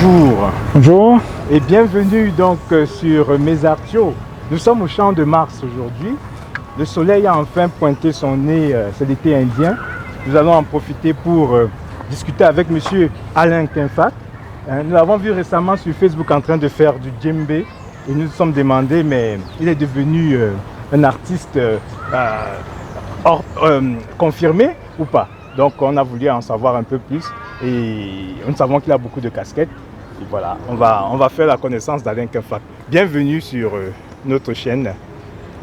bonjour. Bonjour. Et bienvenue donc sur Mesartio. Nous sommes au Champ de Mars aujourd'hui. Le soleil a enfin pointé son nez, c'est l'été indien. Nous allons en profiter pour discuter avec monsieur Alain Quinfac. Nous l'avons vu récemment sur Facebook en train de faire du djembé et nous nous sommes demandé, mais il est devenu un artiste confirmé ou pas? Donc on a voulu en savoir un peu plus et nous savons qu'il a beaucoup de casquettes. Et voilà, on va faire la connaissance d'Alain Quinfac. Bienvenue sur notre chaîne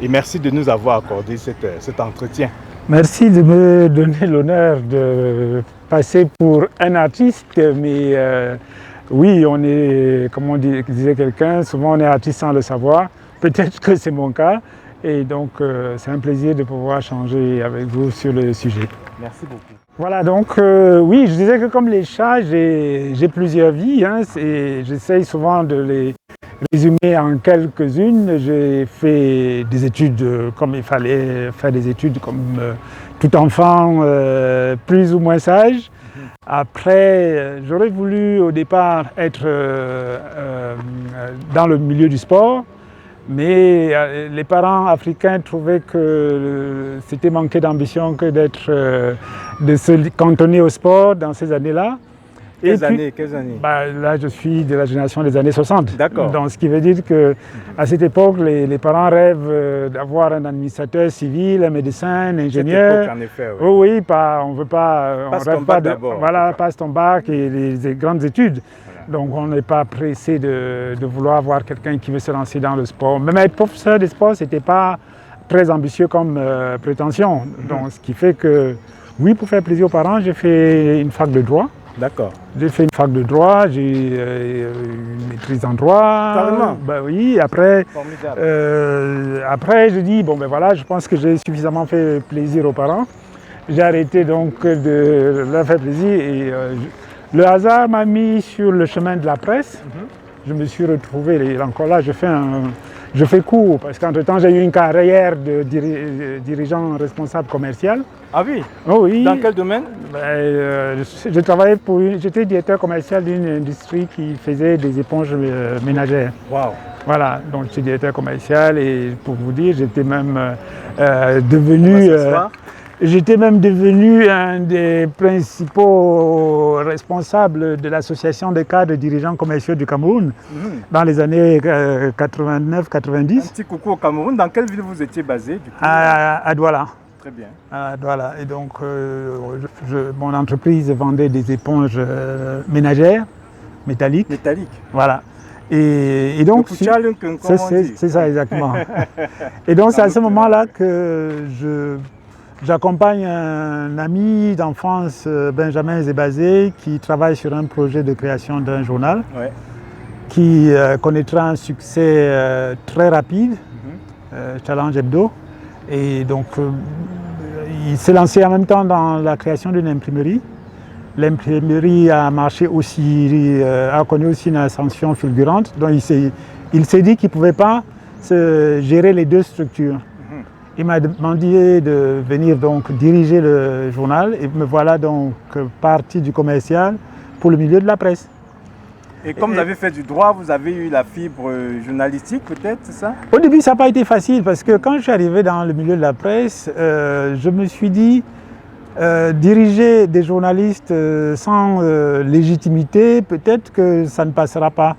et merci de nous avoir accordé cet entretien. Merci de me donner l'honneur de passer pour un artiste, mais oui, on est, comme disait quelqu'un, souvent on est artiste sans le savoir. Peut-être que c'est mon cas et donc c'est un plaisir de pouvoir changer avec vous sur le sujet. Merci beaucoup. Voilà, donc oui, je disais que comme les chats, j'ai plusieurs vies, hein, j'essaye souvent de les résumer en quelques-unes. J'ai fait des études comme il fallait faire des études comme tout enfant, plus ou moins sage. Après, j'aurais voulu au départ être dans le milieu du sport. Mais les parents africains trouvaient que c'était manquer d'ambition que de se cantonner au sport dans ces années-là. Quelles années? Là, je suis de la génération des années 60. D'accord. Donc, ce qui veut dire qu'à cette époque, les parents rêvent d'avoir un administrateur civil, un médecin, un ingénieur. Cette époque, en effet, oui. Oh oui, on veut pas, passe on rêve pas de, d'abord. voilà, passe ton bac et les grandes études. Donc on n'est pas pressé de vouloir avoir quelqu'un qui veut se lancer dans le sport. Même être professeur de sport, ce n'était pas très ambitieux comme prétention. Donc ce qui fait que, oui, pour faire plaisir aux parents, j'ai fait une fac de droit. D'accord. J'ai fait une fac de droit, j'ai une maîtrise en droit. Carrément. Oui, après, Formidable. je dis, bon ben voilà, je pense que j'ai suffisamment fait plaisir aux parents. J'ai arrêté donc de leur faire plaisir et le hasard m'a mis sur le chemin de la presse. Je me suis retrouvé, encore là, je fais court, parce qu'entre-temps, j'ai eu une carrière de dirigeant responsable commercial. Ah oui? Oh oui. Dans quel domaine? Je travaillais j'étais directeur commercial d'une industrie qui faisait des éponges ménagères. Waouh! Voilà, donc j'étais directeur commercial et pour vous dire, j'étais même devenu... J'étais même devenu un des principaux responsables de l'association des cadres dirigeants commerciaux du Cameroun dans les années 89-90. Un petit coucou au Cameroun. Dans quelle ville vous étiez basé du coup? À Douala. Très bien. À Douala. Et donc, mon entreprise vendait des éponges ménagères métalliques. Métallique. Voilà. Et donc, c'est ça exactement. Et donc, c'est à ce moment-là que j'accompagne un ami d'enfance, Benjamin Zébazé, qui travaille sur un projet de création d'un journal qui connaîtra un succès très rapide, Challenge Hebdo. Et donc, il s'est lancé en même temps dans la création d'une imprimerie. L'imprimerie a marché aussi, a connu aussi une ascension fulgurante. Donc, il s'est dit qu'il ne pouvait pas gérer les deux structures. Il m'a demandé de venir donc diriger le journal et me voilà donc parti du commercial pour le milieu de la presse. Et comme vous avez fait du droit, vous avez eu la fibre journalistique peut-être, c'est ça? Au début, ça n'a pas été facile parce que quand je suis arrivé dans le milieu de la presse, je me suis dit diriger des journalistes sans légitimité, peut-être que ça ne passera pas.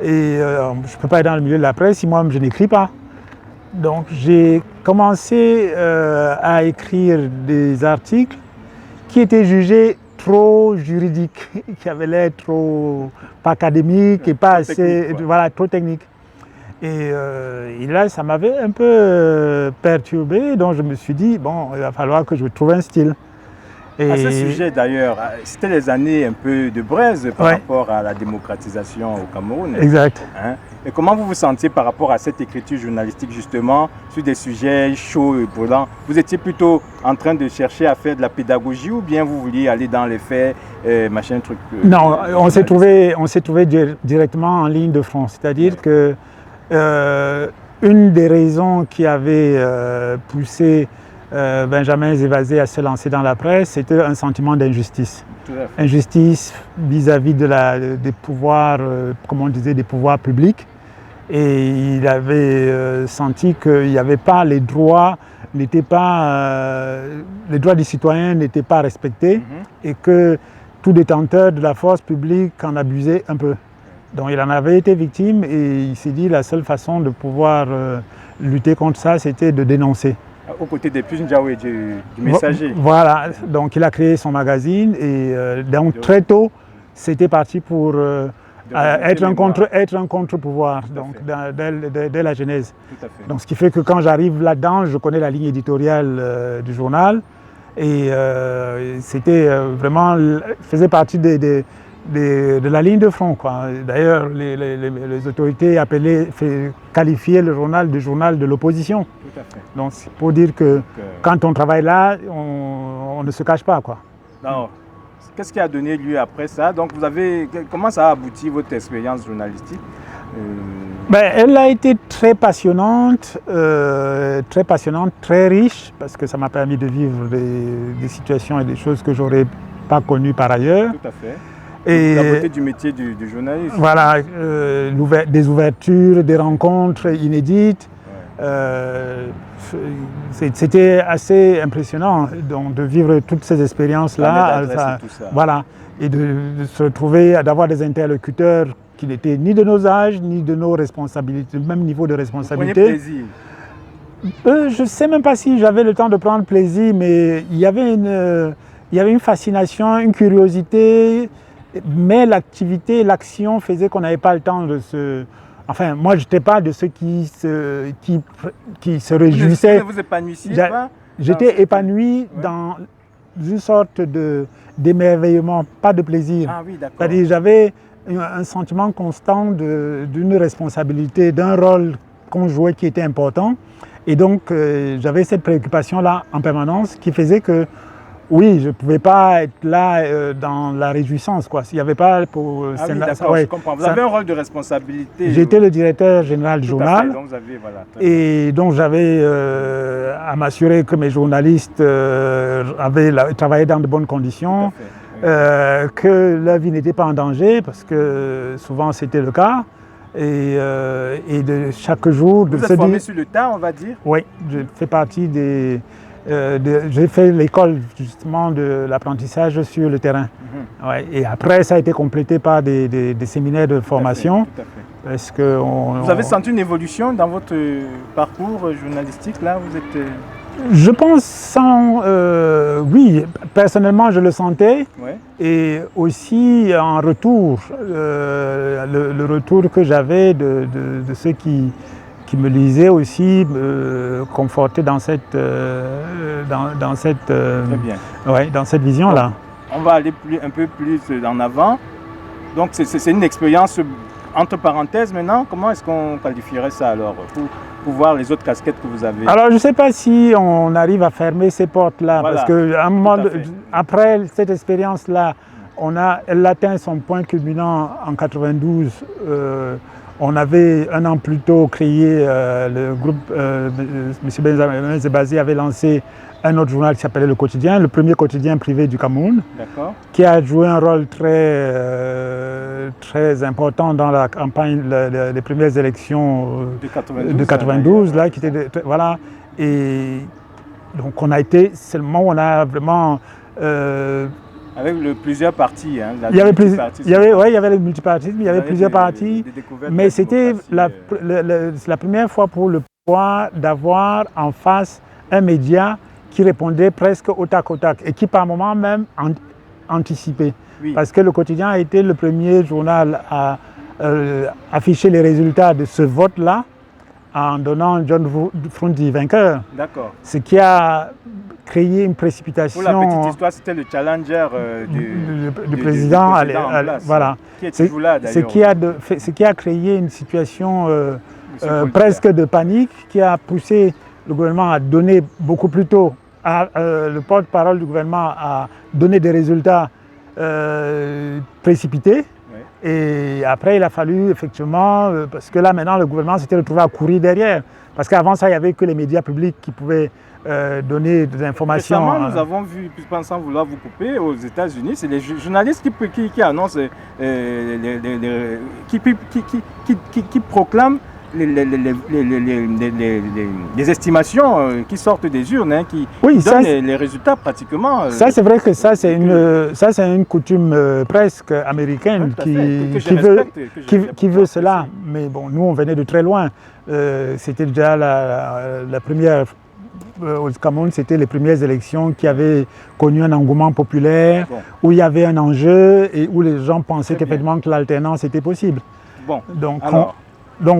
Et je ne peux pas être dans le milieu de la presse si moi-même je n'écris pas. Donc j'ai commencé à écrire des articles qui étaient jugés trop juridiques, qui avaient l'air trop pas académiques et pas assez, voilà, trop techniques. Et là, ça m'avait un peu perturbé, donc je me suis dit, bon, il va falloir que je trouve un style. À ce sujet d'ailleurs, c'était les années un peu de braise par rapport à la démocratisation au Cameroun. Exact. Hein? Et comment vous vous sentiez par rapport à cette écriture journalistique justement sur des sujets chauds et brûlants? Vous étiez plutôt en train de chercher à faire de la pédagogie ou bien vous vouliez aller dans les faits, machin truc? Non, on s'est trouvé directement en ligne de front. C'est-à-dire que une des raisons qui avait poussé Benjamin Zévazé à se lancer dans la presse, c'était un sentiment d'injustice. Injustice vis-à-vis des pouvoirs, comme on disait, des pouvoirs publics. Et il avait senti qu'il n'y avait pas les droits, les droits des citoyens n'étaient pas respectés et que tout détenteur de la force publique en abusait un peu. Donc il en avait été victime et il s'est dit la seule façon de pouvoir lutter contre ça, c'était de dénoncer. Aux côtés des Punjaou et du Messager. Voilà, donc il a créé son magazine et donc très tôt, c'était parti pour être un contre-pouvoir, donc dès la genèse. Tout à fait. Donc ce qui fait que quand j'arrive là-dedans, je connais la ligne éditoriale du journal et c'était vraiment, faisait partie de la ligne de front, quoi. D'ailleurs, les autorités qualifiaient le journal de l'opposition. Tout à fait. Donc c'est pour dire que quand on travaille là, on ne se cache pas, quoi. Alors, qu'est-ce qui a donné lieu après ça? Donc comment ça a abouti votre expérience journalistique? Elle a été très passionnante, très riche, parce que ça m'a permis de vivre des situations et des choses que j'aurais pas connues par ailleurs. Tout à fait. Et la beauté du métier du journaliste. Voilà, des ouvertures, des rencontres inédites. C'était assez impressionnant donc, de vivre toutes ces expériences-là. Voilà, et de se retrouver, d'avoir des interlocuteurs qui n'étaient ni de nos âges, ni de nos responsabilités, le même niveau de responsabilité. Vous preniez plaisir? Je ne sais même pas si j'avais le temps de prendre plaisir, mais il y avait une fascination, une curiosité, mais l'activité, l'action faisait qu'on n'avait pas le temps de se... Enfin, moi, je n'étais pas de ceux qui se réjouissaient. Vous épanouissiez pas? J'étais épanoui dans une sorte d'émerveillement, pas de plaisir. Ah oui, d'accord. C'est-à-dire j'avais un sentiment constant d'une responsabilité, d'un rôle qu'on jouait qui était important. Et donc, j'avais cette préoccupation-là en permanence qui faisait que oui, je ne pouvais pas être là dans la réjouissance, quoi. S'il n'y avait pas pour... Ah oui, d'accord, je comprends. Vous avez un rôle de responsabilité. J'étais le directeur général du journal. Donc vous avez, voilà, et donc j'avais à m'assurer que mes journalistes travaillaient dans de bonnes conditions, que leur vie n'était pas en danger, parce que souvent c'était le cas. Et de chaque jour... Vous êtes formé sur le tas, on va dire? Oui, je fais partie des... j'ai fait l'école justement de l'apprentissage sur le terrain. Ouais, et après, ça a été complété par des séminaires de formation. Tout à fait. Parce que vous avez senti une évolution dans votre parcours journalistique là? Je pense oui, personnellement je le sentais. Ouais. Et aussi en retour, le retour que j'avais de ceux qui me lisaient aussi me confortait dans cette vision-là. On va aller un peu plus en avant. Donc c'est une expérience entre parenthèses maintenant. Comment est-ce qu'on qualifierait ça alors pour voir les autres casquettes que vous avez? Alors je ne sais pas si on arrive à fermer ces portes-là, voilà, parce qu'à un moment, après cette expérience-là, elle atteint son point culminant en 92. On avait un an plus tôt créé le groupe, M. Benjamin Zévazé avait lancé un autre journal qui s'appelait Le Quotidien, le premier quotidien privé du Cameroun, qui a joué un rôle très important dans la campagne, les premières élections de 92. Là, qui était, voilà. Et donc c'est le moment où on a vraiment... avec plusieurs partis. Hein, il y avait le multipartisme, il y avait plusieurs partis, mais c'était la première fois pour le pouvoir d'avoir en face un média qui répondait presque au tac et qui par moments même anticipait. Oui. Parce que le Quotidien a été le premier journal à afficher les résultats de ce vote-là en donnant John Frundi vainqueur. D'accord. Ce qui a créé une précipitation. Pour la petite histoire, c'était le challenger du président. Voilà. Qui est toujours là d'ailleurs. Ce qui a créé une situation presque de panique, qui a poussé le gouvernement à donner beaucoup plus tôt, le porte-parole du gouvernement a donné des résultats précipités. Oui. Et après, il a fallu effectivement, parce que là maintenant, le gouvernement s'était retrouvé à courir derrière. Parce qu'avant ça, il n'y avait que les médias publics qui pouvaient donner des informations. Récemment, nous avons vu, sans vouloir vous couper, aux États-Unis, c'est les journalistes qui annoncent, qui proclament les estimations qui sortent des urnes, hein, qui donnent les résultats pratiquement. Ça, c'est vrai que ça, c'est une coutume presque américaine qui veut cela. Mais bon, nous, on venait de très loin. C'était déjà la première. Au Cameroun, c'était les premières élections qui avaient connu un engouement populaire, où il y avait un enjeu et où les gens pensaient qu'effectivement que l'alternance était possible. Bon, donc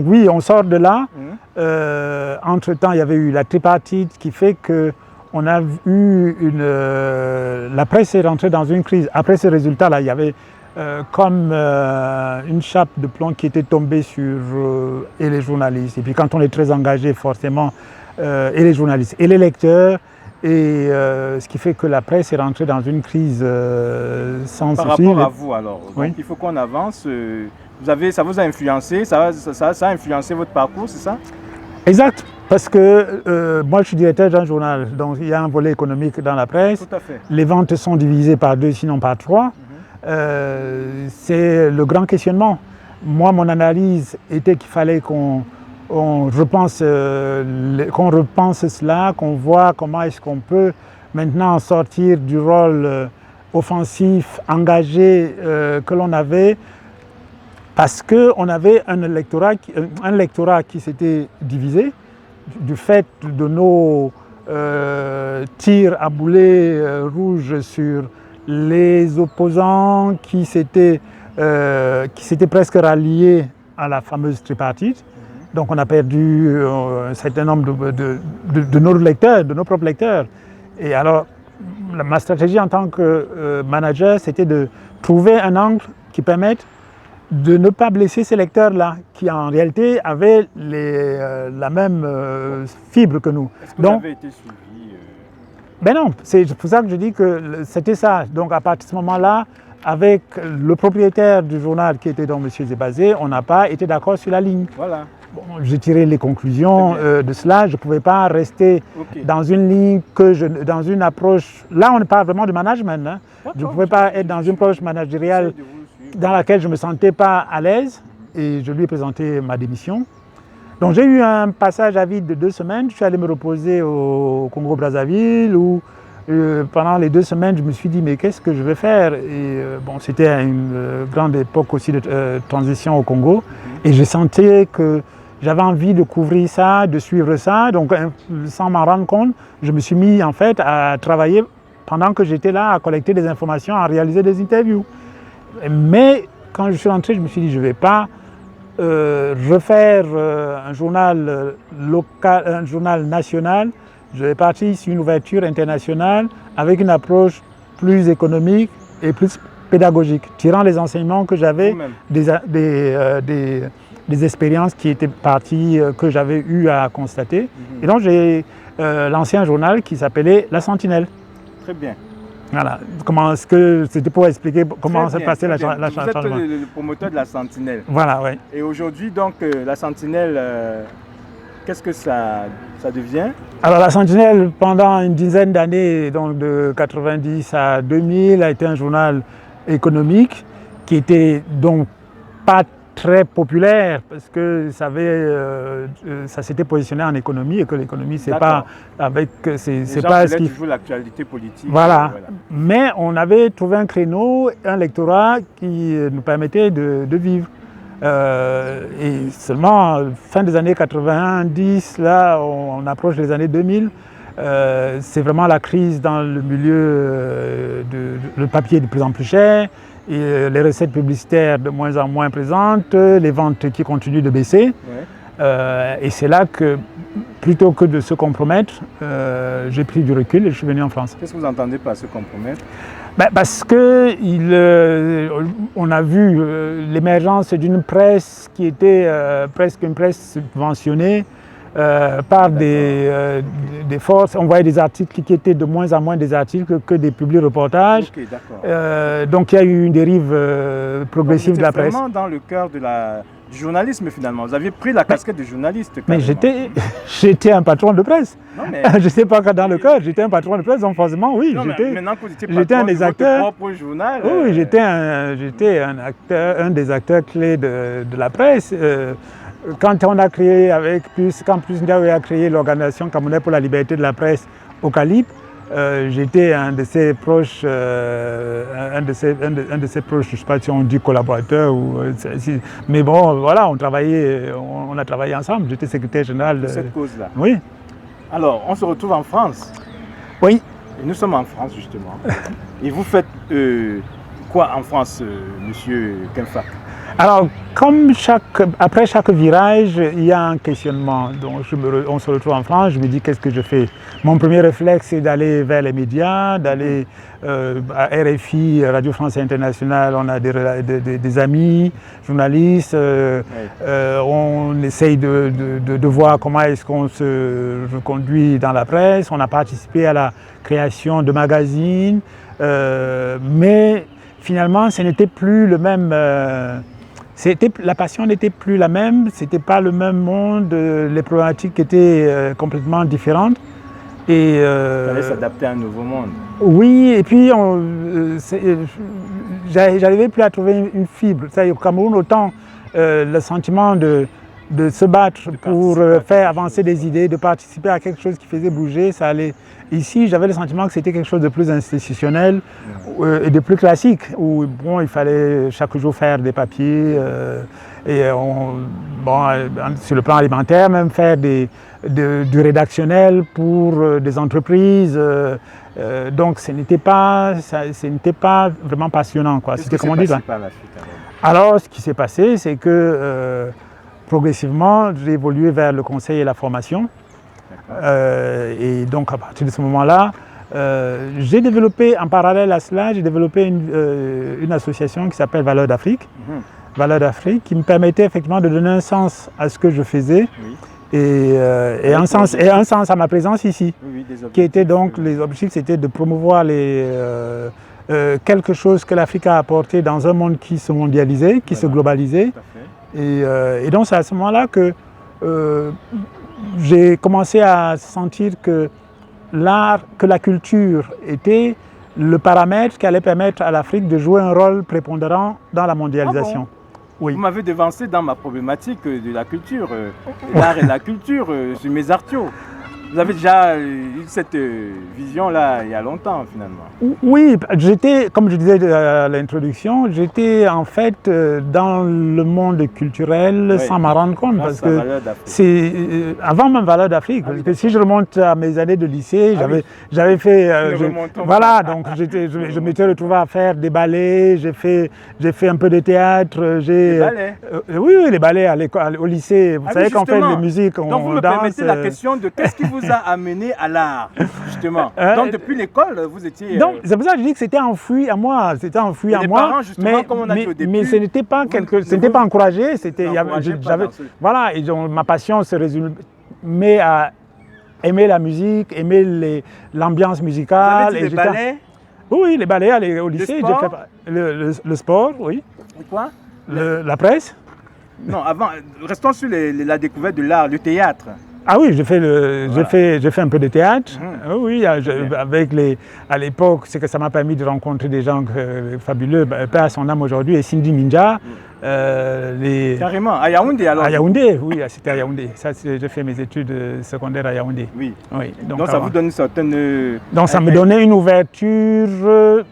oui, on sort de là. Entre-temps, il y avait eu la tripartite qui fait qu'on a eu la presse est rentrée dans une crise. Après ce résultat-là, il y avait comme une chape de plomb qui était tombée sur et les journalistes. Et puis quand on est très engagé, forcément, et les journalistes et les lecteurs, et ce qui fait que la presse est rentrée dans une crise sans souci. Par rapport à vous alors, donc, il faut qu'on avance. Ça vous a influencé, ça a influencé votre parcours, c'est ça? Exact, parce que moi je suis directeur d'un journal, donc il y a un volet économique dans la presse. Tout à fait. Les ventes sont divisées par 2, sinon par 3. C'est le grand questionnement. Moi, mon analyse était qu'il fallait qu'on repense cela, qu'on voit comment est-ce qu'on peut maintenant sortir du rôle offensif, engagé que l'on avait, parce qu'on avait un lectorat qui s'était divisé du fait de nos tirs à boulet rouge sur les opposants qui s'étaient presque ralliés à la fameuse tripartite. Donc on a perdu un certain nombre de nos lecteurs, de nos propres lecteurs. Et alors, ma stratégie en tant que manager, c'était de trouver un angle qui permette de ne pas blesser ces lecteurs-là, qui en réalité avaient la même fibre que nous. Est-ce que vous avez été suivi Ben non, c'est pour ça que je dis que c'était ça. Donc à partir de ce moment-là, avec le propriétaire du journal qui était donc M. Zébazé, on n'a pas été d'accord sur la ligne. Voilà. Bon, j'ai tiré les conclusions de cela. Je ne pouvais pas rester dans une ligne, dans une approche. Là, on ne parle vraiment de management. Hein. Je ne pouvais pas être dans une approche managériale dans laquelle je ne me sentais pas à l'aise. Et je lui ai présenté ma démission. Donc j'ai eu un passage à vide de 2 semaines. Je suis allé me reposer au Congo-Brazzaville où pendant les 2 semaines, je me suis dit mais qu'est-ce que je vais faire? Et bon, c'était une grande époque aussi de transition au Congo. Et je sentais que j'avais envie de couvrir ça, de suivre ça. Donc sans m'en rendre compte, je me suis mis en fait à travailler pendant que j'étais là, à collecter des informations, à réaliser des interviews. Mais quand je suis rentré, je me suis dit je ne vais pas refaire un journal local, un journal national. Je vais partir sur une ouverture internationale avec une approche plus économique et plus pédagogique, tirant les enseignements que j'avais des expériences qui étaient parties, que j'avais eu à constater. Et donc j'ai lancé un journal qui s'appelait La Sentinelle. Très bien. Voilà. C'était pour expliquer comment s'est passé la chanson. Vous êtes le promoteur de La Sentinelle. Voilà, oui. Et aujourd'hui, donc, La Sentinelle, qu'est-ce que ça devient? Alors La Sentinelle, pendant une dizaine d'années, donc de 90 à 2000, a été un journal économique qui était donc pas très populaire parce que ça s'était positionné en économie et que l'économie c'est pas ce qui joue l'actualité politique. Voilà. Mais on avait trouvé un créneau, un lectorat qui nous permettait de vivre. Et seulement fin des années 90, là on approche des années 2000, c'est vraiment la crise dans le milieu le papier de plus en plus cher, et les recettes publicitaires de moins en moins présentes, les ventes qui continuent de baisser. Et c'est là que, plutôt que de se compromettre, j'ai pris du recul et je suis venu en France. Qu'est-ce que vous entendez par se compromettre? Parce qu'on a vu l'émergence d'une presse qui était presque une presse subventionnée, par des forces. On voyait des articles qui étaient de moins en moins des articles que des publi-reportages. Okay, donc il y a eu une dérive progressive de la presse. Vraiment dans le cœur du journalisme finalement. Vous aviez pris la casquette de journaliste. Mais j'étais un patron de presse. Non, mais... je ne sais pas quand dans le cœur, j'étais un patron de presse, donc forcément oui. J'étais un des acteurs. Votre propre journal. Oui, j'étais un des acteurs clés de la presse. Quand on a créé quand Plus Ndiaye a créé l'organisation camerounaise pour la liberté de la presse au Calibre, j'étais un de ses proches, un de ses proches, je ne sais pas si on dit collaborateur mais bon, voilà, on a travaillé ensemble. J'étais secrétaire général de cette cause-là. Oui. Alors, on se retrouve en France. Oui. Et nous sommes en France justement. Et vous faites quoi en France, Monsieur Kenfak? Alors, après chaque virage, il y a un questionnement. Donc, on se retrouve en France, je me dis qu'est-ce que je fais? Mon premier réflexe, c'est d'aller vers les médias, d'aller à RFI, Radio France Internationale, on a des amis, journalistes, on essaye de voir comment est-ce qu'on se reconduit dans la presse. On a participé à la création de magazines, mais finalement, ce n'était plus le même... la passion n'était plus la même, c'était pas le même monde, les problématiques étaient complètement différentes. Il fallait s'adapter à un nouveau monde. Oui, et puis j'arrivais plus à trouver une fibre. Au Cameroun, autant le sentiment de se battre pour faire avancer des idées, de participer à quelque chose qui faisait bouger, ça allait. Ici, j'avais le sentiment que c'était quelque chose de plus institutionnel et de plus classique, où bon, il fallait chaque jour faire des papiers sur le plan alimentaire, même faire du rédactionnel pour des entreprises. Donc, ce n'était pas vraiment passionnant, quoi. C'était comme on dit là. Alors, ce qui s'est passé, c'est que progressivement, j'ai évolué vers le conseil et la formation. Et donc à partir de ce moment-là, j'ai développé, en parallèle à cela, une association qui s'appelle Valeurs d'Afrique. Valeurs d'Afrique, qui me permettait effectivement de donner un sens à ce que je faisais et un sens à ma présence ici. Qui était donc, les objectifs, c'était de promouvoir quelque chose que l'Afrique a apporté dans un monde qui se mondialisait, qui se globalisait. Et donc c'est à ce moment-là que j'ai commencé à sentir que l'art, que la culture était le paramètre qui allait permettre à l'Afrique de jouer un rôle prépondérant dans la mondialisation. Ah bon? Oui. Vous m'avez devancé dans ma problématique de la culture, l'art et la culture, sur mes artios. Vous avez déjà eu cette vision-là il y a longtemps, finalement. Oui, comme je disais à l'introduction, j'étais en fait dans le monde culturel sans m'en rendre compte. Parce que c'est avant même Valeurs d'Afrique. Parce que si je remonte à mes années de lycée, j'avais fait... voilà, donc je m'étais retrouvé à faire des ballets, j'ai fait un peu de théâtre. Des ballets? Oui, les ballets au lycée. Vous savez qu'on fait de la musique, on danse. Donc vous me permettez la question de qu'est-ce qui vous a amené à l'art, justement. Donc depuis l'école, vous étiez... Donc c'est pour ça que je dis que c'était enfoui à moi. C'était enfoui à moi. Parents, justement, comme on a dit au début, mais ce n'était pas encouragé. Voilà, et donc, ma passion se résumait à aimer la musique, aimer l'ambiance musicale. Vous avez dit les ballets? Oui, les ballets au lycée. Le sport, oui. Et quoi? La presse. Non, avant, restons sur la découverte de l'art, le théâtre. Ah oui, j'ai fait un peu de théâtre. Oui, à l'époque, c'est que ça m'a permis de rencontrer des gens fabuleux. Père à son âme aujourd'hui et Cindy Minja. Carrément, à Yaoundé alors? À Yaoundé, oui, c'était à Yaoundé. J'ai fait mes études secondaires à Yaoundé. Oui. Donc ça vous donne une certaine... Donc ça me donnait une ouverture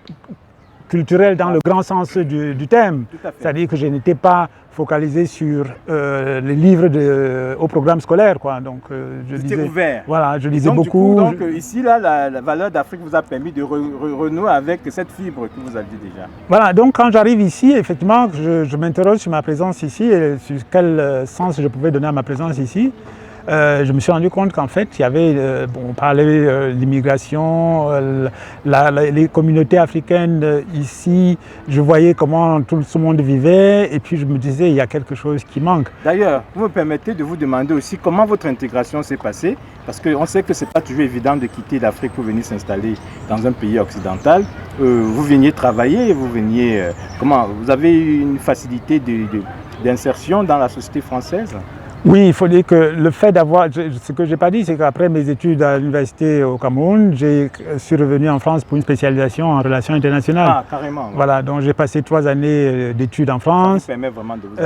culturelle dans le grand sens du terme. C'est-à-dire que je n'étais pas focalisé sur les livres au programme scolaire, quoi. Donc je lisais ouvert. Voilà, je lisais beaucoup. Donc ici là, la Valeurs d'Afrique vous a permis de renouer avec cette fibre que vous aviez déjà. Voilà, donc quand j'arrive ici, effectivement, je m'interroge sur ma présence ici et sur quel sens je pouvais donner à ma présence ici. je me suis rendu compte qu'en fait, il y avait, on parlait de l'immigration, les communautés africaines ici, je voyais comment tout le monde vivait, et puis je me disais, il y a quelque chose qui manque. D'ailleurs, vous me permettez de vous demander aussi comment votre intégration s'est passée, parce qu'on sait que ce n'est pas toujours évident de quitter l'Afrique pour venir s'installer dans un pays occidental. Vous veniez travailler, comment, vous avez eu une facilité d'insertion dans la société française? Oui, il faut dire que le fait d'avoir, ce que je n'ai pas dit, c'est qu'après mes études à l'université au Cameroun, je suis revenu en France pour une spécialisation en relations internationales. Ah, carrément. Ouais. Voilà, donc j'ai passé 3 années d'études en France. Ça vous permet vraiment de vous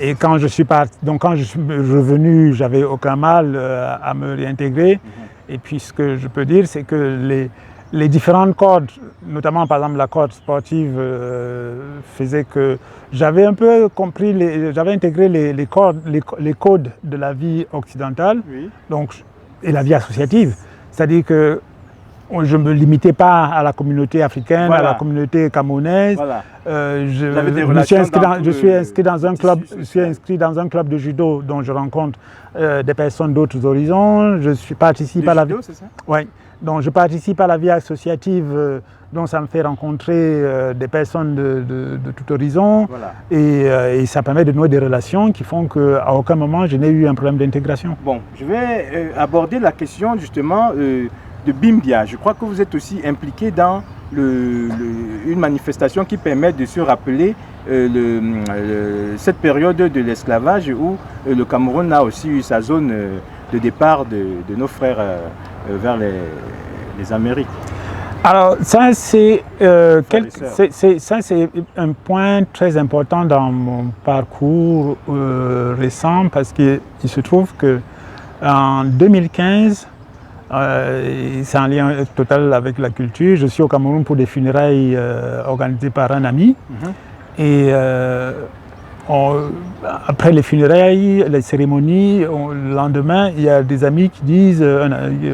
et quand je suis parti, donc quand je suis revenu, j'avais aucun mal à me réintégrer. Et puis ce que je peux dire, c'est que les différentes cordes, notamment par exemple la corde sportive, faisait que j'avais un peu compris, j'avais intégré les codes de la vie occidentale, oui. Donc, et la vie associative. C'est-à-dire que je ne me limitais pas à la communauté africaine, voilà. À la communauté camerounaise. Voilà. Je suis inscrit dans un club de judo dont je rencontre des personnes d'autres horizons. Je participe à la vie. C'est ça? Oui. Donc je participe à la vie associative, dont ça me fait rencontrer des personnes de tout horizon, voilà. Et ça permet de nouer des relations qui font qu'à aucun moment je n'ai eu un problème d'intégration. Bon, je vais aborder la question justement de Bimbia. Je crois que vous êtes aussi impliqué dans une manifestation qui permet de se rappeler cette période de l'esclavage où le Cameroun a aussi eu sa zone de départ de nos frères vers les Amériques. Alors ça c'est un point très important dans mon parcours récent parce qu'il se trouve que en 2015, c'est un lien total avec la culture. Je suis au Cameroun pour des funérailles organisées par un ami. Et après les funérailles, les cérémonies, le lendemain, il y a des amis qui disent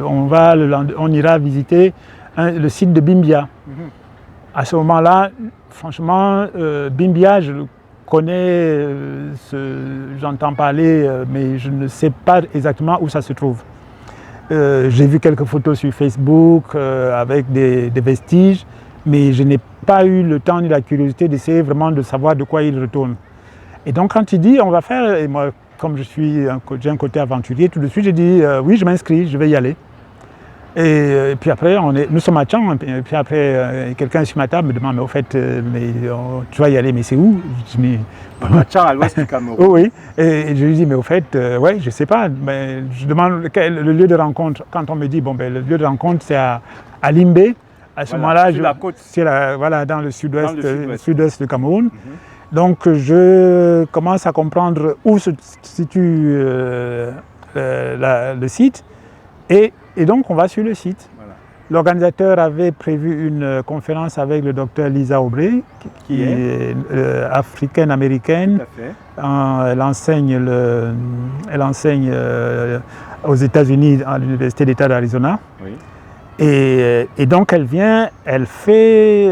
on ira visiter le site de Bimbia. À ce moment-là, franchement, Bimbia, je le connais, j'entends parler, mais je ne sais pas exactement où ça se trouve. J'ai vu quelques photos sur Facebook avec des vestiges, mais je n'ai pas eu le temps ni la curiosité d'essayer vraiment de savoir de quoi il retourne. Et donc quand il dit on va faire, et moi comme j'ai un côté aventurier, tout de suite j'ai dit oui je m'inscris, je vais y aller. Et puis après nous sommes à Tchang, et puis après quelqu'un sur ma table me demande mais au fait tu vas y aller mais c'est où? Je dis à Tchang, à l'ouest du Cameroun. Oui, et je lui dis mais au fait ouais je sais pas, mais je demande le lieu de rencontre. Quand on me dit bon ben le lieu de rencontre c'est à Limbé, à ce moment-là c'est dans le sud-ouest du Cameroun. Donc je commence à comprendre où se situe le site et donc on va sur le site. Voilà. L'organisateur avait prévu une conférence avec le docteur Lisa Aubrey, qui est africaine-américaine. Elle enseigne aux États-Unis à l'Université d'État d'Arizona. Oui. Et donc elle fait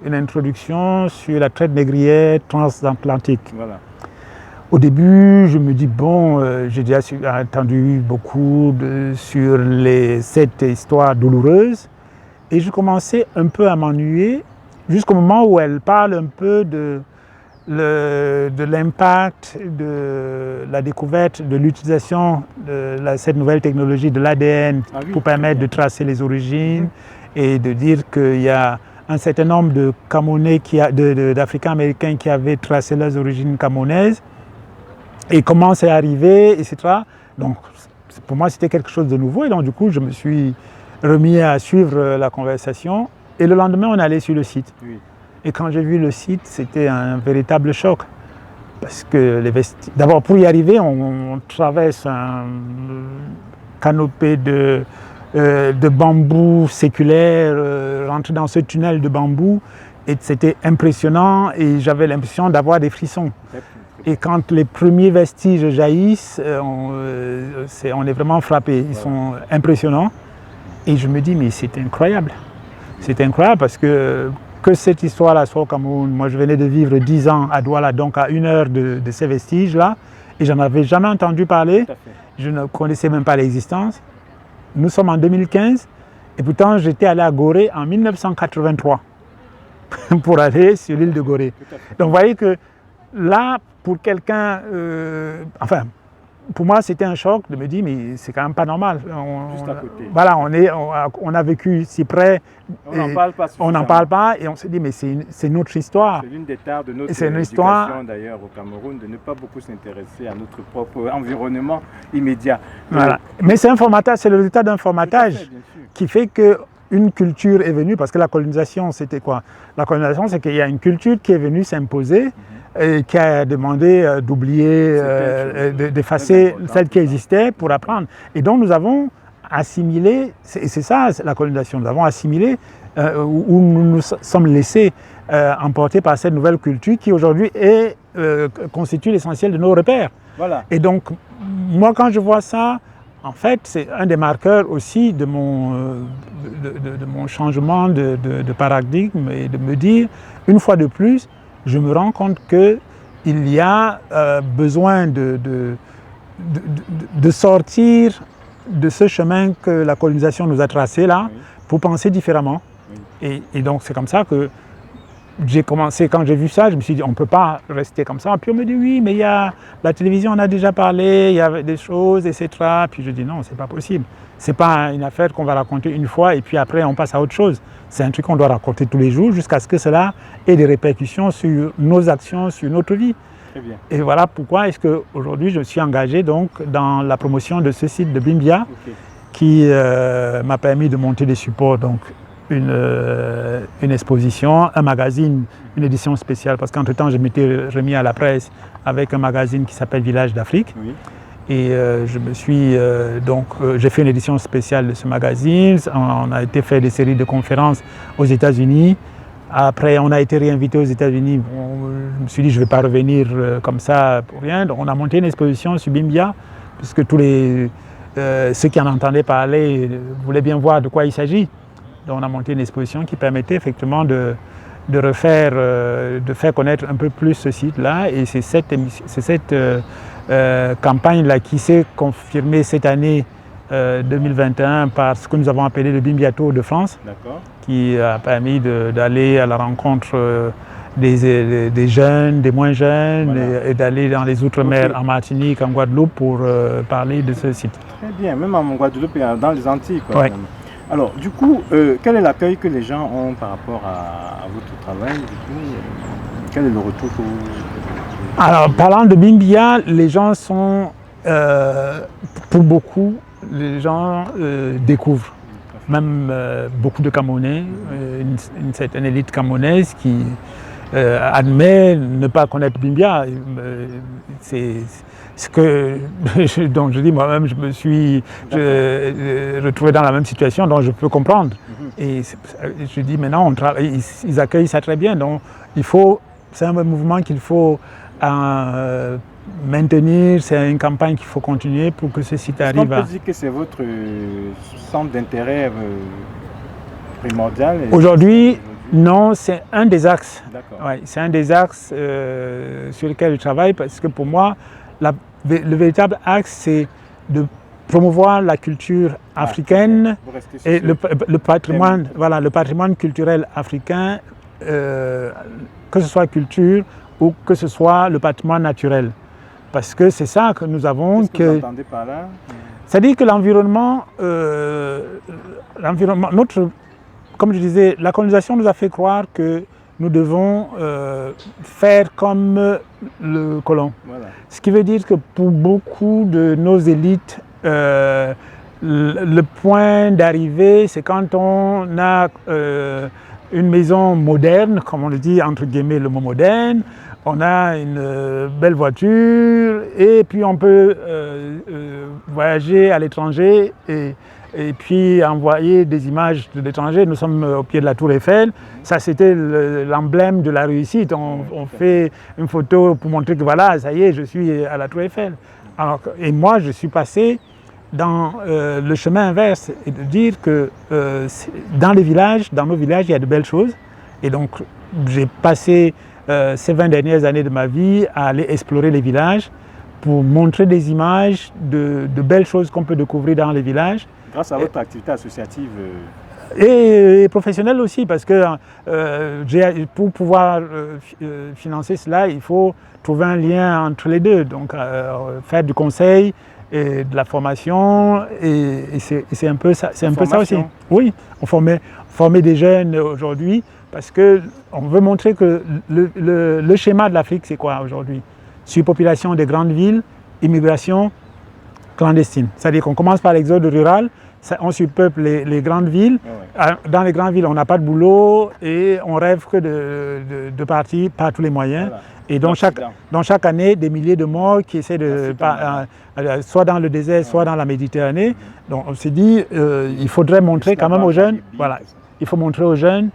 une introduction sur la traite négrière transatlantique. Voilà. Au début, je me dis bon, j'ai déjà entendu beaucoup sur cette histoire douloureuse et je commençais un peu à m'ennuyer jusqu'au moment où elle parle un peu de l'impact de la découverte de l'utilisation de cette nouvelle technologie de l'ADN pour permettre de tracer les origines et de dire qu'il y a un certain nombre de Camerounais, d'Africains-Américains qui avaient tracé leurs origines camerounaises et comment c'est arrivé, etc. Donc pour moi c'était quelque chose de nouveau et donc du coup je me suis remis à suivre la conversation et le lendemain on allait sur le site. Oui. Et quand j'ai vu le site, c'était un véritable choc. Parce que d'abord, pour y arriver, on traverse un canopé de bambou séculaire, rentrer dans ce tunnel de bambou, et c'était impressionnant, et j'avais l'impression d'avoir des frissons. Et quand les premiers vestiges jaillissent, on est vraiment frappé. Ils sont impressionnants. Et je me dis, mais c'est incroyable. C'est incroyable parce que cette histoire-là soit au Cameroun. Moi, je venais de vivre 10 ans à Douala, donc à 1 heure de ces vestiges-là. et j'en avais jamais entendu parler. Je ne connaissais même pas l'existence. Nous sommes en 2015 et pourtant j'étais allé à Gorée en 1983 pour aller sur l'île de Gorée. Donc vous voyez que là, pour quelqu'un, enfin, pour moi c'était un choc de me dire mais c'est quand même pas normal. Juste à côté. Voilà, on a vécu si près, on n'en parle pas et on se dit mais c'est notre histoire. C'est l'une des tares de notre éducation d'ailleurs au Cameroun de ne pas beaucoup s'intéresser à notre propre environnement immédiat. Voilà. Mais c'est le résultat d'un formatage qui fait que une culture est venue, parce que la colonisation c'était quoi? La colonisation c'est qu'il y a une culture qui est venue s'imposer et qui a demandé d'oublier, d'effacer celle qui existait pour apprendre. Et donc nous avons assimilé, c'est ça la colonisation, nous avons assimilé où nous nous sommes laissés emporter par cette nouvelle culture qui aujourd'hui constitue l'essentiel de nos repères. Voilà. Et donc moi quand je vois ça, en fait c'est un des marqueurs aussi de mon changement de paradigme et de me dire, une fois de plus, je me rends compte qu'il y a besoin de sortir de ce chemin que la colonisation nous a tracé là, pour penser différemment. Et donc c'est comme ça que j'ai commencé, quand j'ai vu ça, je me suis dit on ne peut pas rester comme ça. Puis on me dit oui, mais il y a la télévision, on a déjà parlé, il y a des choses, etc. Puis je dis non, c'est pas possible. C'est pas une affaire qu'on va raconter une fois et puis après on passe à autre chose. C'est un truc qu'on doit raconter tous les jours jusqu'à ce que cela ait des répercussions sur nos actions, sur notre vie. Très bien. Et voilà pourquoi est-ce qu'aujourd'hui je suis engagé donc dans la promotion de ce site de Bimbia qui m'a permis de monter des supports, donc une exposition, un magazine, une édition spéciale, parce qu'entre-temps je m'étais remis à la presse avec un magazine qui s'appelle Village d'Afrique. Oui. Et je me suis j'ai fait une édition spéciale de ce magazine. On a été faire des séries de conférences aux États-Unis. Après, on a été réinvité aux États-Unis. Je me suis dit, je ne vais pas revenir comme ça pour rien. Donc, on a monté une exposition sur Bimbia, puisque tous ceux qui en entendaient parler voulaient bien voir de quoi il s'agit. Donc, on a monté une exposition qui permettait effectivement de faire connaître un peu plus ce site-là. Et c'est cette campagne-là qui s'est confirmée cette année 2021 par ce que nous avons appelé le Bimbia Tour de France, qui a permis d'aller à la rencontre des jeunes, des moins jeunes, et d'aller dans les Outre-mer, en Martinique, en Guadeloupe, pour parler de ce site. Très bien, même en Guadeloupe et dans les Antilles. Ouais. Alors, du coup, quel est l'accueil que les gens ont par rapport à votre travail? Quel est le retour que vous... Alors, parlant de Bimbia, les gens sont, pour beaucoup, les gens découvrent. Même beaucoup de Camerounais, une certaine élite camerounaise qui admet ne pas connaître Bimbia. C'est ce que, donc je dis moi-même, je me suis retrouvé dans la même situation, donc je peux comprendre. Et je dis maintenant, ils accueillent ça très bien, donc c'est un mouvement qu'il faut maintenir, c'est une campagne qu'il faut continuer pour que ce site arrive à... On peut dire que c'est votre centre d'intérêt primordial? Aujourd'hui, non, c'est un des axes. Ouais, c'est un des axes sur lesquels je travaille, parce que pour moi, le véritable axe, c'est de promouvoir la culture africaine et le patrimoine, le patrimoine culturel africain, que ce soit culture ou que ce soit le patrimoine naturel. Parce que c'est ça que nous avons. Qu'est-ce que vous entendez par là? C'est-à-dire que l'environnement, comme je disais, la colonisation nous a fait croire que nous devons faire comme le colon. Voilà. Ce qui veut dire que pour beaucoup de nos élites, le point d'arrivée, c'est quand on a une maison moderne, comme on le dit entre guillemets le mot moderne, on a une belle voiture et puis on peut voyager à l'étranger et puis envoyer des images de l'étranger. Nous sommes au pied de la Tour Eiffel. Ça, c'était l'emblème de la réussite. On fait une photo pour montrer que voilà, ça y est, je suis à la Tour Eiffel. Alors, et moi, je suis passé dans le chemin inverse et de dire que dans nos villages, il y a de belles choses. Et donc, j'ai passé ces 20 dernières années de ma vie à aller explorer les villages pour montrer des images de belles choses qu'on peut découvrir dans les villages. Grâce à votre activité associative et professionnelle aussi, parce que pour pouvoir financer cela, il faut trouver un lien entre les deux. Donc faire du conseil et de la formation, et c'est un peu ça, aussi. Oui, on former des jeunes aujourd'hui, parce qu'on veut montrer que le schéma de l'Afrique, c'est quoi aujourd'hui? Surpopulation des grandes villes, immigration clandestine. C'est-à-dire qu'on commence par l'exode rural, on surpeuple les grandes villes. Dans les grandes villes, on n'a pas de boulot et on rêve que de partir par tous les moyens. Voilà. Et dans chaque année, des milliers de morts qui essaient soit dans le désert, soit dans la Méditerranée. Donc on s'est dit, il faudrait montrer quand même aux jeunes, voilà, il faut montrer aux jeunes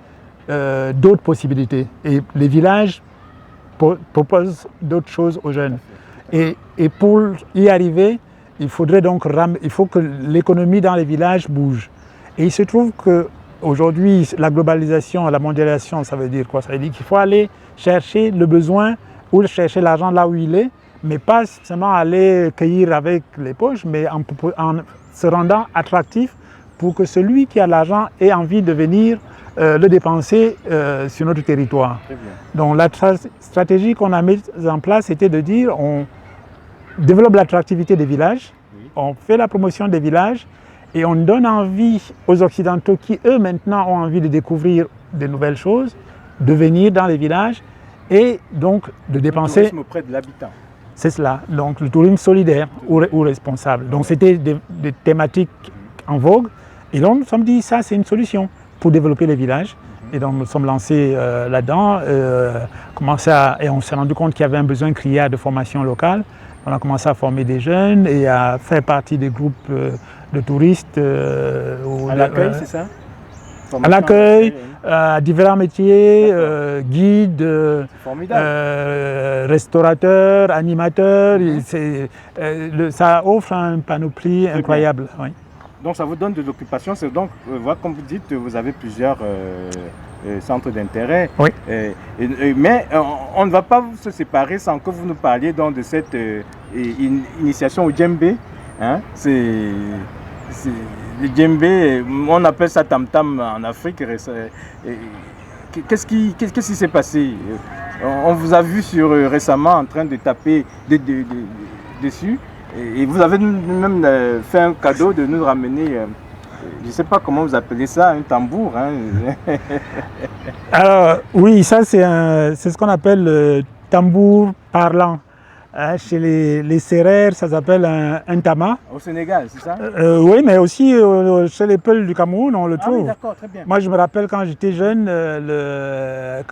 d'autres possibilités. Et les villages proposent d'autres choses aux jeunes. Et pour y arriver, il faut que l'économie dans les villages bouge. Et il se trouve qu'aujourd'hui, la globalisation, la mondialisation, ça veut dire quoi? Ça veut dire qu'il faut aller chercher le besoin ou chercher l'argent là où il est, mais pas seulement aller cueillir avec les poches, mais en se rendant attractif pour que celui qui a l'argent ait envie de venir le dépenser sur notre territoire. Donc la stratégie qu'on a mise en place, c'était de dire on développe l'attractivité des villages, on fait la promotion des villages et on donne envie aux Occidentaux qui, eux, maintenant ont envie de découvrir de nouvelles choses, de venir dans les villages et donc de dépenser... Le tourisme auprès de l'habitant. C'est cela, donc le tourisme solidaire ou responsable. Donc c'était des thématiques en vogue et donc nous sommes dit ça c'est une solution pour développer les villages. Et donc nous sommes lancés là-dedans, et on s'est rendu compte qu'il y avait un besoin criard de formation locale. On a commencé à former des jeunes et à faire partie des groupes de touristes. À l'accueil, c'est ça? À l'accueil, à divers métiers, guides, restaurateurs, animateurs. Ça offre un panoplie incroyable. Oui. Donc ça vous donne de l'occupation. C'est donc, voilà, comme vous dites, vous avez plusieurs centres d'intérêt. Oui. Mais on ne va pas se séparer sans que vous nous parliez donc de cette initiation au djembé. Hein? Le djembé, on appelle ça tam-tam en Afrique. Qu'est-ce qui s'est passé? On vous a vu récemment en train de taper dessus. Et vous avez même fait un cadeau de nous ramener, je ne sais pas comment vous appelez ça, un tambour. Hein. Alors oui, ça c'est ce qu'on appelle le tambour parlant. Chez les Sérères, ça s'appelle un tama. Au Sénégal, c'est ça? Oui, mais aussi chez les Peuls du Cameroun, on le trouve. Oui, d'accord, très bien. Moi, je me rappelle quand j'étais jeune,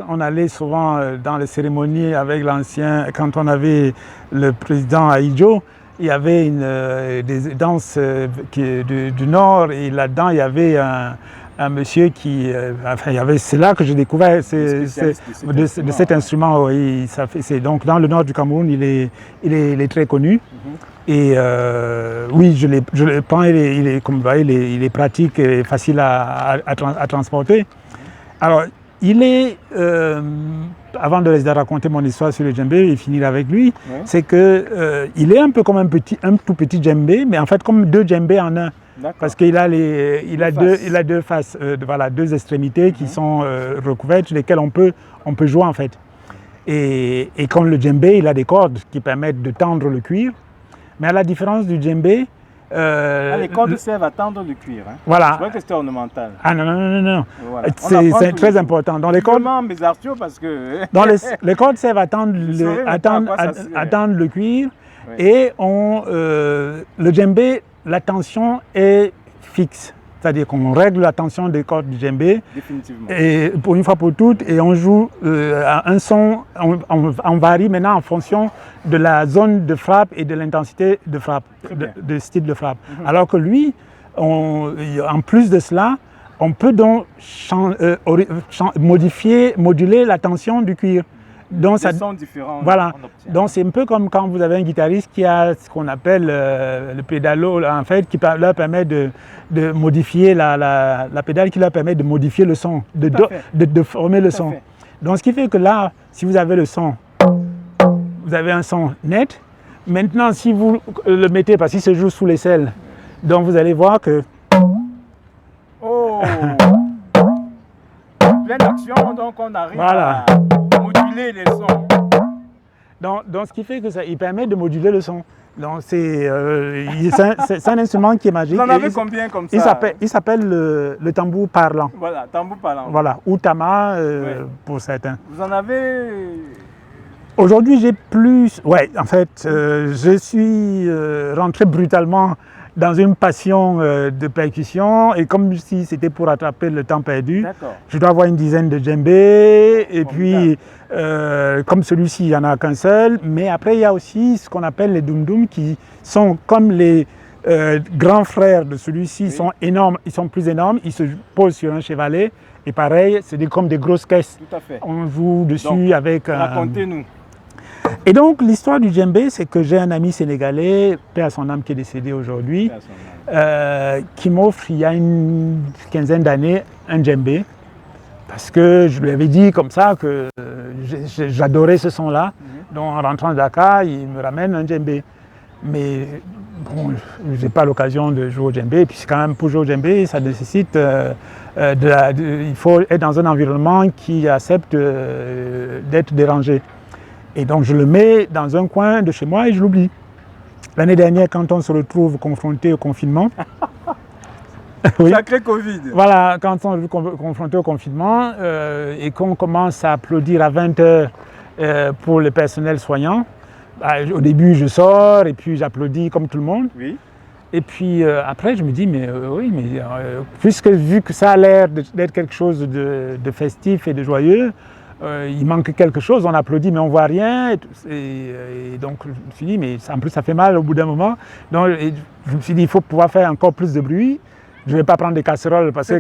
on allait souvent dans les cérémonies avec l'ancien, quand on avait le président Ahidjo, il y avait des danses du Nord et là-dedans, il y avait un monsieur qui... c'est là que j'ai découvert de cet instrument. Oui, donc dans le nord du Cameroun, il est très connu. Et oui, je le prends, il est pratique et facile à transporter. Alors, avant de raconter mon histoire sur le djembé et finir avec lui, c'est qu'il est un peu comme un tout petit djembé, mais en fait comme deux djembés en un. Parce qu'il a deux faces, deux extrémités qui sont recouvertes, sur lesquelles on peut jouer en fait. Et comme le djembé, il a des cordes qui permettent de tendre le cuir. Mais à la différence du djembé... les cordes servent à tendre le cuir. Hein. Voilà. C'est vrai que c'était ornemental. Ah non. Voilà. C'est très important. Dans les cordes, parce que... les cordes servent à tendre le cuir. Oui. Et le djembé, la tension est fixe. C'est-à-dire qu'on règle la tension des cordes du djembé. Définitivement. Et pour une fois pour toutes, et on joue un son, on varie maintenant en fonction de la zone de frappe et de l'intensité de frappe, de style de frappe. Alors que lui, en plus de cela, on peut donc moduler la tension du cuir. Donc, des sons différents. Voilà. Donc c'est un peu comme quand vous avez un guitariste qui a ce qu'on appelle le pédalo, en fait, qui leur permet de modifier la pédale, qui leur permet de modifier le son, de former le son. Donc ce qui fait que là, si vous avez le son, vous avez un son net, Maintenant, si vous le mettez, parce qu'il se joue sous l'aisselle, donc vous allez voir que... Oh. Pleine action, donc on arrive à moduler les sons. Donc ce qui fait que ça, il permet de moduler le son. Donc c'est un instrument qui est magique. Vous en avez combien comme ça? Il s'appelle le tambour parlant. Voilà, tambour parlant. Voilà, ou tama pour certains. Vous en avez... Aujourd'hui j'ai plus... Ouais, en fait, je suis rentré brutalement dans une passion de percussion et comme si c'était pour rattraper le temps perdu, je dois avoir une dizaine de djembés et puis comme celui-ci il n'y en a qu'un seul, mais après il y a aussi ce qu'on appelle les dum-dum qui sont comme les grands frères de celui-ci, ils sont énormes, ils sont plus énormes, ils se posent sur un chevalet et pareil, c'est comme des grosses caisses. Tout à fait. On joue dessus donc, avec... racontez-nous. Et donc l'histoire du djembé, c'est que j'ai un ami sénégalais, paix à son âme qui est décédé aujourd'hui, qui m'offre il y a une quinzaine d'années un djembé. Parce que je lui avais dit comme ça que j'adorais ce son-là. Donc en rentrant de Dakar, il me ramène un djembé. Mais bon, je n'ai pas l'occasion de jouer au djembé. Et puis quand même pour jouer au djembé, ça nécessite... il faut être dans un environnement qui accepte d'être dérangé. Et donc je le mets dans un coin de chez moi et je l'oublie. L'année dernière, quand on se retrouve confronté au confinement... oui, sacré Covid. Voilà, quand on est confronté au confinement et qu'on commence à applaudir à 20h pour le personnel soignant, au début je sors et puis j'applaudis comme tout le monde. Oui. Et puis après je me dis, mais oui, mais puisque vu que ça a l'air d'être quelque chose de festif et de joyeux, il manque quelque chose, on applaudit mais on ne voit rien. Et donc je me suis dit, mais en plus ça fait mal au bout d'un moment. Donc je me suis dit, il faut pouvoir faire encore plus de bruit. Je ne vais pas prendre des casseroles parce que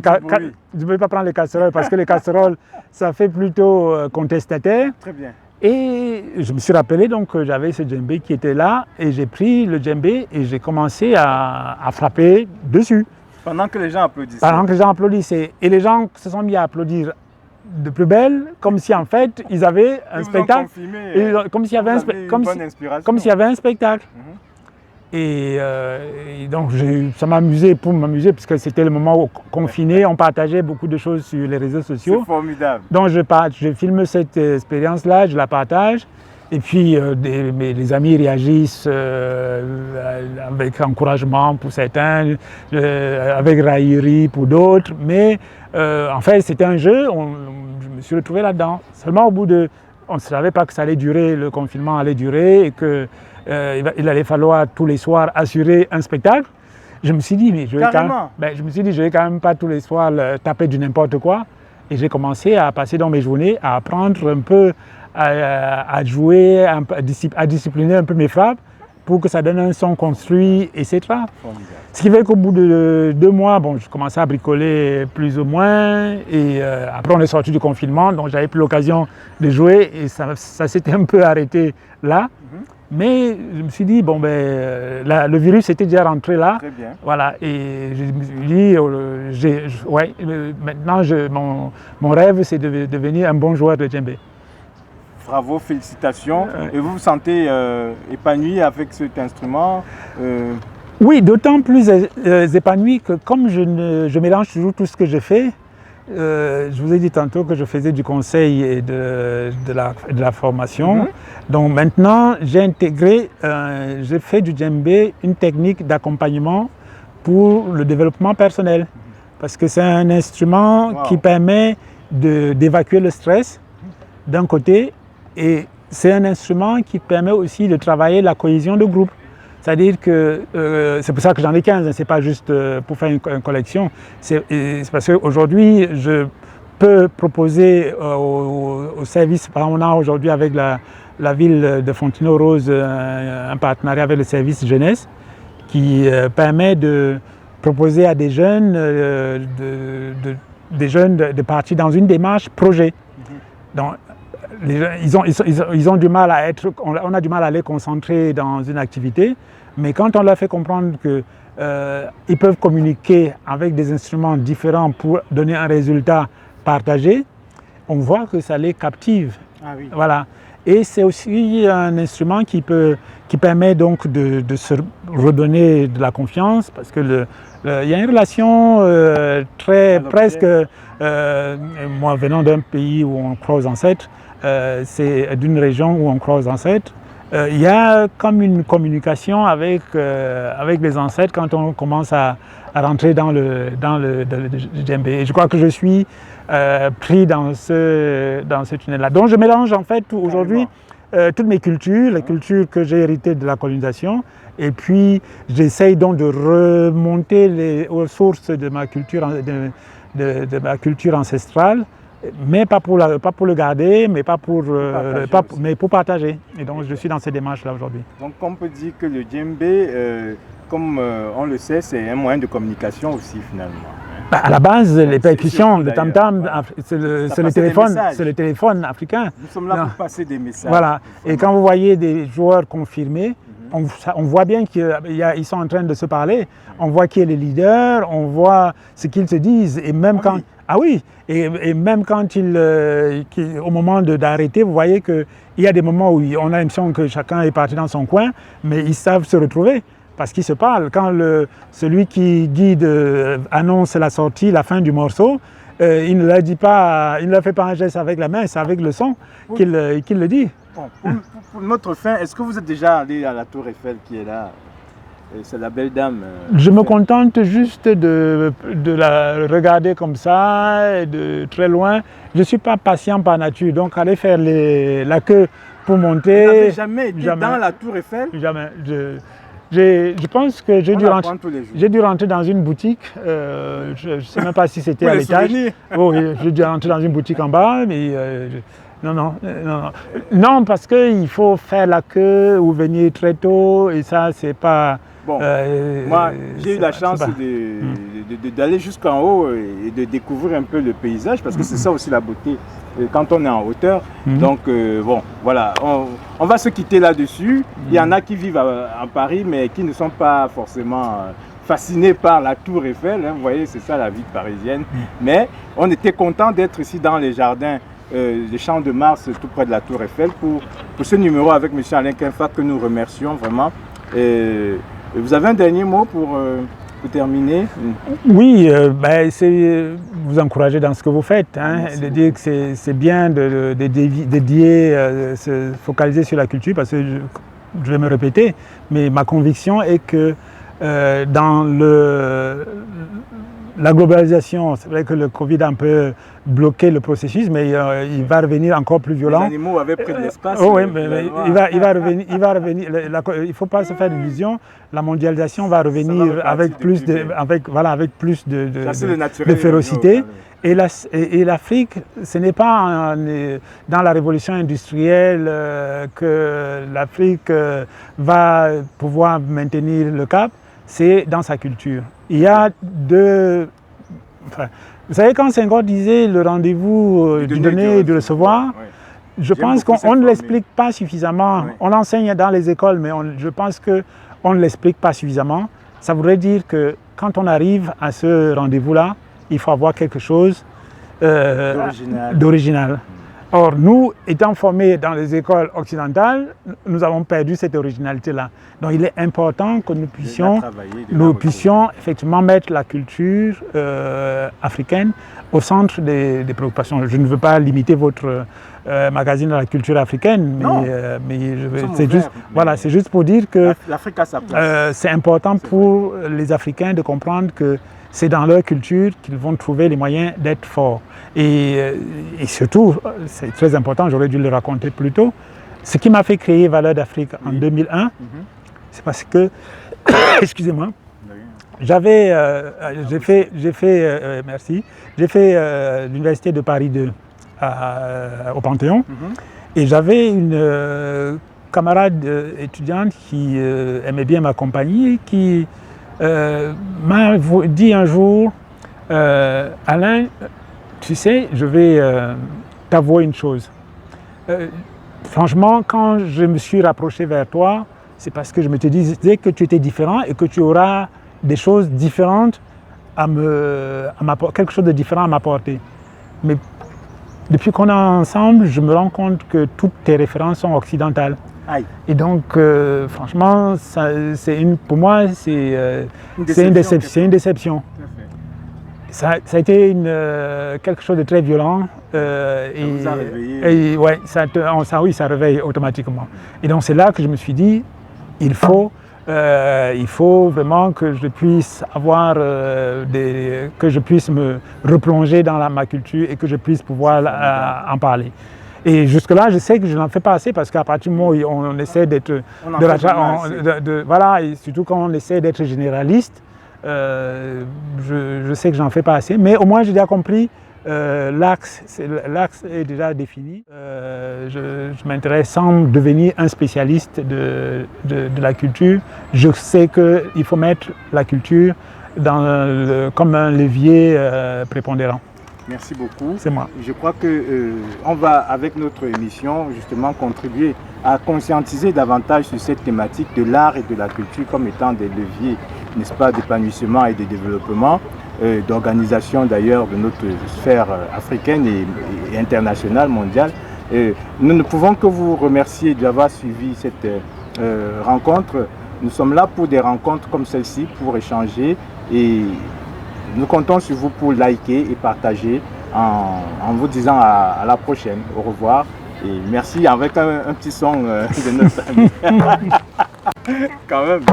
les casseroles, ça fait plutôt contestataire. Très bien. Et je me suis rappelé donc que j'avais ce djembé qui était là et j'ai pris le djembé et j'ai commencé à frapper dessus. Pendant que les gens applaudissaient. Pendant que les gens applaudissaient. Et les gens se sont mis à applaudir de plus belle, comme si en fait ils avaient un spectacle. Comme s'il y avait un spectacle. Et donc ça m'a amusé pour m'amuser parce que c'était le moment confiné, on partageait beaucoup de choses sur les réseaux sociaux. C'est formidable. Donc je filme cette expérience-là, je la partage et puis les amis réagissent avec encouragement pour certains, avec raillerie pour d'autres, mais en fait c'était un jeu, je me suis retrouvé là-dedans. Seulement au bout de... On ne savait pas que ça allait durer, le confinement allait durer et que il allait falloir tous les soirs assurer un spectacle. Je me suis dit, mais je vais quand même pas tous les soirs taper du n'importe quoi. Et j'ai commencé à passer dans mes journées à apprendre un peu à jouer, à discipliner un peu mes frappes pour que ça donne un son construit, etc. Formidable. Ce qui fait qu'au bout de 2 mois, bon, je commençais à bricoler plus ou moins. Et après, on est sorti du confinement, donc j'avais plus l'occasion de jouer et ça s'était un peu arrêté là. Mais je me suis dit, bon ben, le virus était déjà rentré là. Très bien. Voilà, et je me suis dit, maintenant mon rêve c'est de devenir un bon joueur de djembé. Bravo, félicitations. Et vous vous sentez épanoui avec cet instrument Oui, d'autant plus épanoui que comme je mélange toujours tout ce que je fais, je vous ai dit tantôt que je faisais du conseil et de la formation. Donc maintenant, j'ai intégré, j'ai fait du djembé une technique d'accompagnement pour le développement personnel. Parce que c'est un instrument qui permet d'évacuer le stress d'un côté et c'est un instrument qui permet aussi de travailler la cohésion de groupe. C'est-à-dire que c'est pour ça que j'en ai 15, c'est pas juste pour faire une collection. C'est parce qu'aujourd'hui, je peux proposer au service, par exemple, on a aujourd'hui avec la ville de Fontenay-aux-Roses un partenariat avec le service jeunesse qui permet de proposer à des jeunes de partir dans une démarche projet. Donc, ils ont du mal à être, on a du mal à les concentrer dans une activité, mais quand on leur fait comprendre qu'ils peuvent communiquer avec des instruments différents pour donner un résultat partagé, on voit que ça les captive. Ah oui. Voilà. Et c'est aussi un instrument qui qui permet donc de se redonner de la confiance, parce que il y a une relation presque, moi venant d'un pays où on croit aux ancêtres, c'est d'une région où on croit aux ancêtres, il y a comme une communication avec les ancêtres quand on commence à rentrer dans le djembé. Et je crois que je suis pris dans ce tunnel-là. Donc je mélange en fait aujourd'hui toutes mes cultures, les cultures que j'ai héritées de la colonisation, et puis j'essaye donc de remonter aux sources de ma culture, de ma culture ancestrale, mais pas pour le garder, mais mais pour partager. Et donc je suis dans cette démarche-là aujourd'hui. Donc on peut dire que le djembé, comme on le sait, c'est un moyen de communication aussi finalement. À la base, les percussions, le tam-tam, c'est le téléphone africain. Nous sommes là pour passer des messages. Voilà. Et quand vous voyez des joueurs confirmés, on voit bien qu'ils sont en train de se parler. On voit qui est le leader, on voit ce qu'ils se disent. Et même quand... Ah oui, et même quand au moment d'arrêter, vous voyez qu'il y a des moments où on a l'impression que chacun est parti dans son coin, mais ils savent se retrouver. Parce qu'ils se parlent. Quand celui qui guide annonce la sortie, la fin du morceau, il ne le dit pas, il ne fait pas un geste avec la main, c'est avec le son qu'il le dit. Bon, pour notre fin, est-ce que vous êtes déjà allé à la Tour Eiffel qui est là? C'est la belle dame. Je me contente juste de la regarder comme ça, de très loin. Je ne suis pas patient par nature, donc aller faire la queue pour monter. Vous n'avez jamais été dans la Tour Eiffel? Jamais. Je pense que j'ai dû rentrer dans une boutique, je ne sais même pas si c'était à l'étage. Oh, j'ai dû rentrer dans une boutique en bas, mais non, parce qu'il faut faire la queue ou venir très tôt, et ça, c'est pas... Bon, moi, j'ai eu la chance d'aller jusqu'en haut et de découvrir un peu le paysage, parce que c'est ça aussi la beauté quand on est en hauteur. Donc, bon, voilà, on va se quitter là-dessus. Il y en a qui vivent à Paris, mais qui ne sont pas forcément fascinés par la Tour Eiffel. Hein, vous voyez, c'est ça la vie parisienne. Mais on était content d'être ici dans les jardins des Champs de Mars, tout près de la Tour Eiffel, pour ce numéro avec M. Alain Quinfa, que nous remercions vraiment. Vous avez un dernier mot pour terminer? Oui, c'est vous encourager dans ce que vous faites, hein, de dire que c'est bien de se focaliser sur la culture, parce que je vais me répéter, mais ma conviction est que dans la globalisation, c'est vrai que le Covid a un peu bloqué le processus, mais il va revenir encore plus violent. Les animaux avaient pris de l'espace. Oui, mais il va revenir. Il ne faut pas se faire d'illusions. La mondialisation va revenir avec plus de férocité. Et l'Afrique, ce n'est pas dans la révolution industrielle que l'Afrique va pouvoir maintenir le cap, c'est dans sa culture. Il y a vous savez, quand Senghor disait le rendez-vous du donner et du recevoir, je pense qu'on ne l'explique pas suffisamment. On l'enseigne dans les écoles, mais je pense qu'on ne l'explique pas suffisamment. Ça voudrait dire que quand on arrive à ce rendez-vous-là, il faut avoir quelque chose d'original. Or, nous, étant formés dans les écoles occidentales, nous avons perdu cette originalité-là. Donc, il est important que nous puissions effectivement mettre la culture africaine au centre des préoccupations. Je ne veux pas limiter votre magazine à la culture africaine, mais c'est juste pour dire que l'Afrique a sa place. C'est important pour les Africains de comprendre que c'est dans leur culture qu'ils vont trouver les moyens d'être forts. Et surtout, c'est très important, j'aurais dû le raconter plus tôt, ce qui m'a fait créer Valeurs d'Afrique en 2001, c'est parce que, excusez-moi, j'ai fait l'université de Paris 2 au Panthéon, et j'avais une camarade étudiante qui aimait bien ma compagnie, qui m'a dit un jour, Alain, tu sais, je vais t'avouer une chose. Franchement, quand je me suis rapproché vers toi, c'est parce que je me disais que tu étais différent et que tu auras des choses différentes quelque chose de différent à m'apporter. Mais depuis qu'on est ensemble, je me rends compte que toutes tes références sont occidentales. Aïe. Et donc, franchement, pour moi, c'est une déception. Ça a été quelque chose de très violent. Ça vous a réveillé. Ouais, ça réveille automatiquement. Et donc, c'est là que je me suis dit, il faut vraiment que je puisse que je puisse me replonger dans ma culture et que je puisse pouvoir en parler. Et jusque-là, je sais que je n'en fais pas assez parce qu'à partir du moment où on essaie d'être... Voilà, et surtout quand on essaie d'être généraliste, je sais que j'en fais pas assez. Mais au moins, j'ai déjà compris, l'axe est déjà défini. Je m'intéresse sans devenir un spécialiste de la culture. Je sais qu'il faut mettre la culture comme un levier prépondérant. Merci beaucoup. C'est moi. Je crois qu'on va, avec notre émission, justement contribuer à conscientiser davantage sur cette thématique de l'art et de la culture comme étant des leviers, n'est-ce pas, d'épanouissement et de développement, d'organisation d'ailleurs de notre sphère africaine et internationale, mondiale. Nous ne pouvons que vous remercier d'avoir suivi cette rencontre. Nous sommes là pour des rencontres comme celle-ci, pour échanger, et nous comptons sur vous pour liker et partager en vous disant à la prochaine. Au revoir et merci avec un petit son de notre ami. Quand même.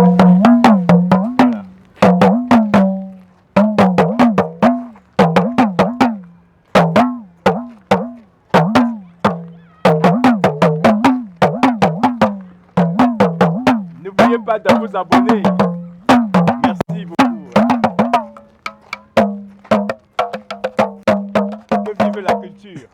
N'oubliez pas de vous abonner. Merci beaucoup. Que vive la culture.